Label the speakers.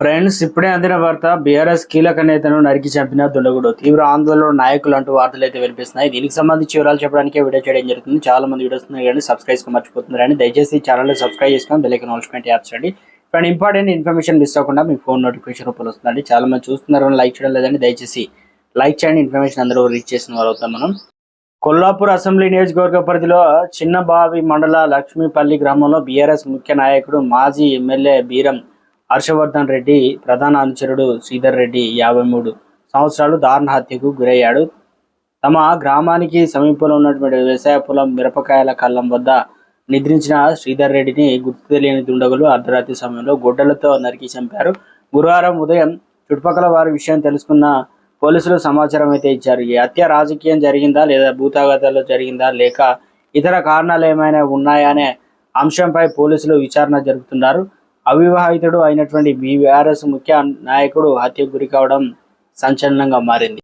Speaker 1: Friends, ఇప్పుడే అందిన వార్త. బీఆర్ఎస్ కీలక నేతను నరికి చంపిన దుండగుడు. తీవ్ర ఆందోళన నాయకులు అంటూ వార్తలు అయితే వినిపిస్తున్నాయి. దీనికి సంబంధించి వివరాలు చెప్పడానికే వీడియో చేయడం జరుగుతుంది. చాలా మంది వీడియోస్ కానీ సబ్స్క్రైబ్ మర్చిపోతున్నారని దయచేసి ఛానల్ సబ్స్క్రైబ్ చేసుకొని బెల్ ఐకాన్ నోటిఫికేషన్ ట్యాప్ చేయండి. కానీ ఇంపార్టెంట్ ఇన్ఫర్మేషన్ మిస్ అవ్వకుండా మీ ఫోన్ నోటిఫికేషన్ రూపంలో వస్తుందండి. చాలా మంది చూస్తున్నారు, లైక్ చేయడం లేదండి. దయచేసి లైక్ చేయండి. ఇన్ఫర్మేషన్ అందరూ రీచ్ చేసిన వారు అవుతాం మనం. కొల్లాపూర్ అసెంబ్లీ నియోజకవర్గ పరిధిలో చిన్నబావి మండల లక్ష్మీపల్లి గ్రామంలో బీఆర్ఎస్ ముఖ్య నాయకుడు మాజీ ఎమ్మెల్యే బీరం హర్షవర్ధన్ రెడ్డి ప్రధాన అనుచరుడు శ్రీధర్ రెడ్డి 53 సంవత్సరాలు దారుణ హత్యకు గురయ్యాడు. తమ గ్రామానికి సమీపంలో ఉన్నటువంటి వ్యవసాయ పొలం మిరపకాయల కళ్ళం వద్ద నిద్రించిన శ్రీధర్ రెడ్డిని గుర్తు తెలియని దుండగులు అర్ధరాత్రి సమయంలో గొడ్డలతో నరికి చంపారు. గురువారం ఉదయం చుట్టుపక్కల వారి విషయం తెలుసుకున్న పోలీసులు సమాచారం అయితే ఇచ్చారు. ఈ హత్య రాజకీయం జరిగిందా లేదా భూతాగతాలు జరిగిందా లేక ఇతర కారణాలు ఏమైనా ఉన్నాయా అనే అంశంపై పోలీసులు విచారణ జరుపుతున్నారు. అవివాహితుడు అయినటువంటి బీఆర్ఎస్ ముఖ్య నాయకుడు హత్యకు గురి కావడం సంచలనంగా మారింది.